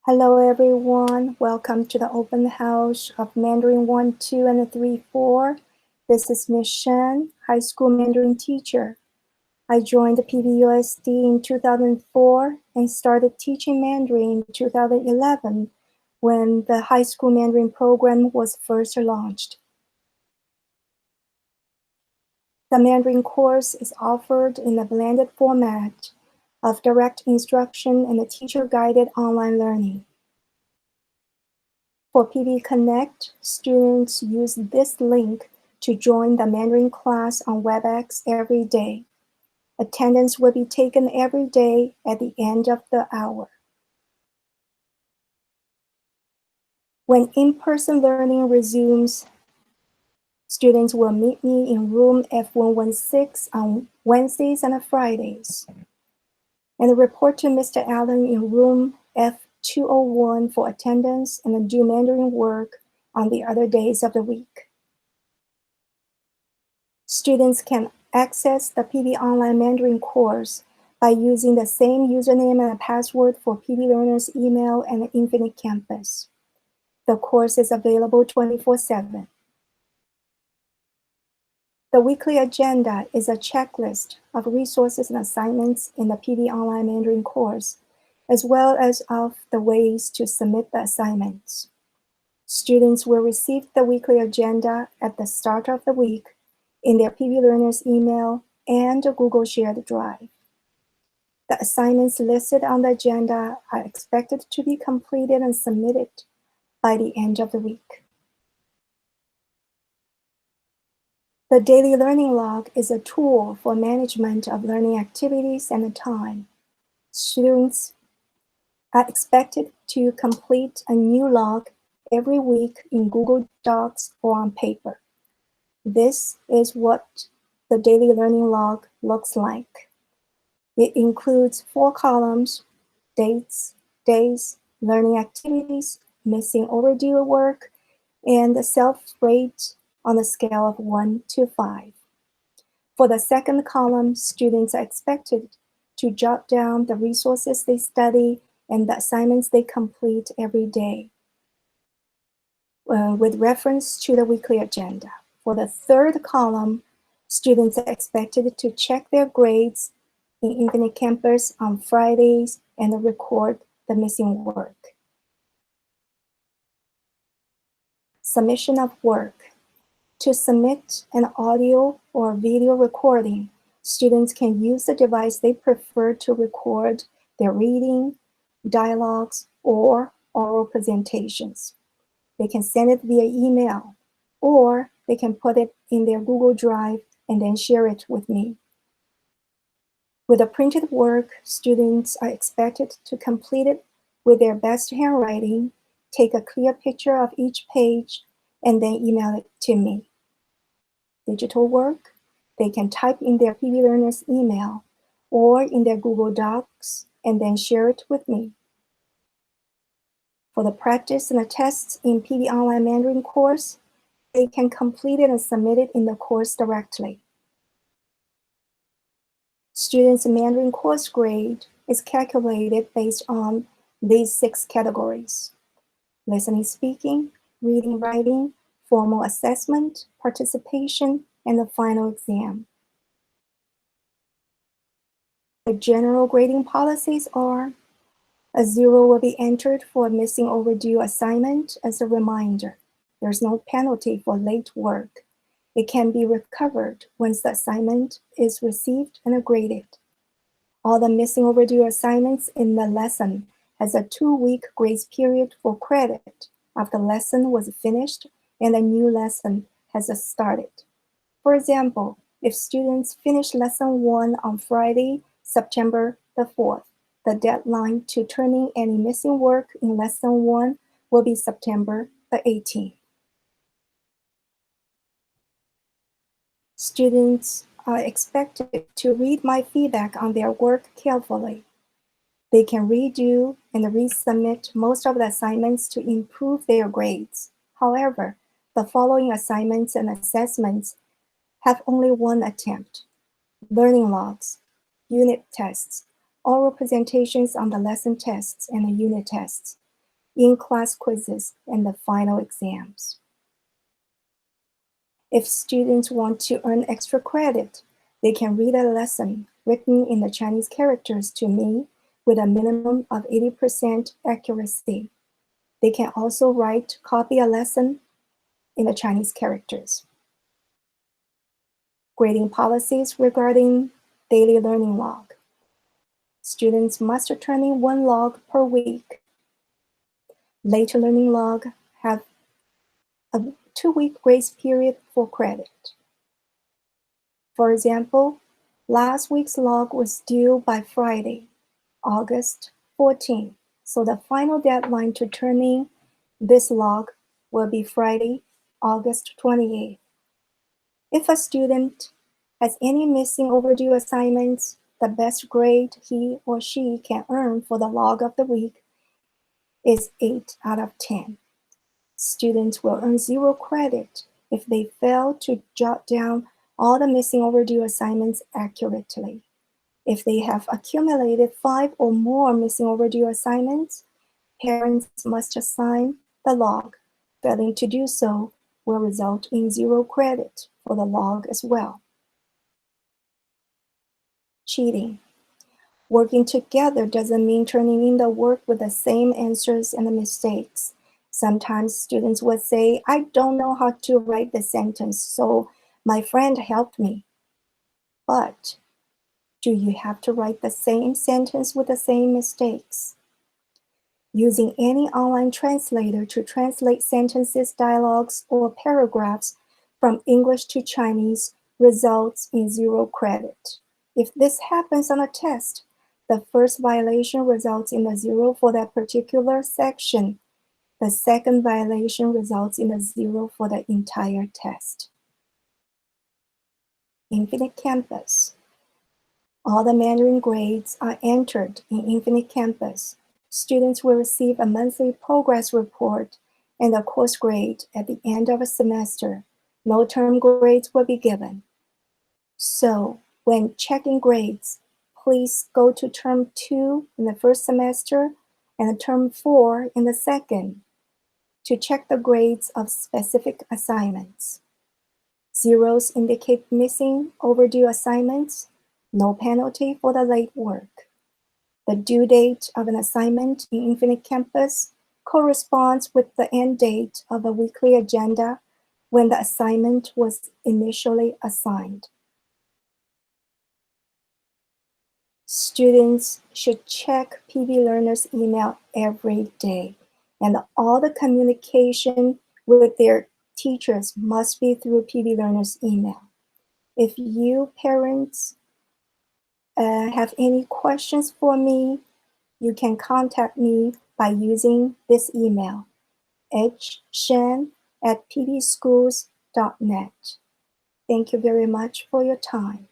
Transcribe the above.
Hello everyone, welcome to the open house of Mandarin 1, 2, and 3, 4. This is Miss Shen, high school Mandarin teacher. I joined the PVOSD in 2004 and started teaching Mandarin in 2011 when the high school Mandarin program was first launched. The Mandarin course is offered in a blended format of direct instruction and teacher-guided online learning. For PV Connect, students use this link to join the Mandarin class on WebEx every day. Attendance will be taken every day at the end of the hour. When in-person learning resumes, students will meet me in room F116 on Wednesdays and Fridays, and report to Mr. Allen in room F201 for attendance and do Mandarin work on the other days of the week. Students can access the PVOnline Mandarin course by using the same username and password for PV Learner's email and Infinite Campus. The course is available 24/7. The weekly agenda is a checklist of resources and assignments in the PVOnline Mandarin course, as well as of the ways to submit the assignments. Students will receive the weekly agenda at the start of the week in their PV Learner's email and a Google Shared Drive. The assignments listed on the agenda are expected to be completed and submitted by the end of the week. The daily learning log is a tool for management of learning activities and time. Students are expected to complete a new log every week in Google Docs or on paper. This is what the daily learning log looks like. It includes 4 columns: dates, days, learning activities, missing overdue work, and the self-rate on a scale of 1 to 5. For the second column, students are expected to jot down the resources they study and the assignments they complete every day with reference to the weekly agenda. For the third column, students are expected to check their grades in Infinite Campus on Fridays and record the missing work. Submission of work. To submit an audio or video recording, students can use the device they prefer to record their reading, dialogues, or oral presentations. They can send it via email, or they can put it in their Google Drive and then share it with me. With the printed work, students are expected to complete it with their best handwriting, take a clear picture of each page, and then email it to me. Digital work, they can type in their PV Learner's email or in their Google Docs and then share it with me. For the practice and the tests in PVOnline Mandarin course, they can complete it and submit it in the course directly. Students' Mandarin course grade is calculated based on these 6 categories: listening, speaking, reading, writing, formal assessment, participation, and the final exam. The general grading policies are: a 0 will be entered for a missing overdue assignment as a reminder. There's no penalty for late work. It can be recovered once the assignment is received and graded. All the missing overdue assignments in the lesson has a 2-week grace period for credit after the lesson was finished and a new lesson has started. For example, if students finish lesson 1 on Friday, September the 4th, the deadline to turn in any missing work in lesson 1 will be September the 18th. Students are expected to read my feedback on their work carefully. They can redo and resubmit most of the assignments to improve their grades. However, the following assignments and assessments have only 1 attempt: learning logs, unit tests, oral presentations on the lesson tests and the unit tests, in-class quizzes, and the final exams. If students want to earn extra credit, they can read a lesson written in the Chinese characters to me with a minimum of 80% accuracy. They can also copy a lesson in the Chinese characters. Grading policies regarding daily learning log. Students must turn in 1 log per week. Late learning log have a 2-week grace period for credit. For example, last week's log was due by Friday, August 14th, so the final deadline to turn in this log will be Friday, August 28th. If a student has any missing overdue assignments, the best grade he or she can earn for the log of the week is 8 out of 10. Students will earn 0 credit if they fail to jot down all the missing overdue assignments accurately. If they have accumulated 5 or more missing overdue assignments, parents must assign the log. Failing to do so will result in 0 credit for the log as well. Cheating. Working together doesn't mean turning in the work with the same answers and the mistakes. Sometimes students would say, I don't know how to write the sentence, so my friend helped me. But do you have to write the same sentence with the same mistakes? Using any online translator to translate sentences, dialogues, or paragraphs from English to Chinese results in 0 credit. If this happens on a test, the first violation results in a 0 for that particular section. The second violation results in a 0 for the entire test. Infinite Campus. All the Mandarin grades are entered in Infinite Campus. Students will receive a monthly progress report and a course grade at the end of a semester. No term grades will be given. So, when checking grades, please go to term 2 in the first semester and term 4 in the second to check the grades of specific assignments. Zeros indicate missing overdue assignments. No penalty for the late work. The due date of an assignment in Infinite Campus corresponds with the end date of a weekly agenda when the assignment was initially assigned. Students should check PV Learner's email every day, and all the communication with their teachers must be through PV Learner's email. If you parents have any questions for me, you can contact me by using this email, hshen@pvschools.net. Thank you very much for your time.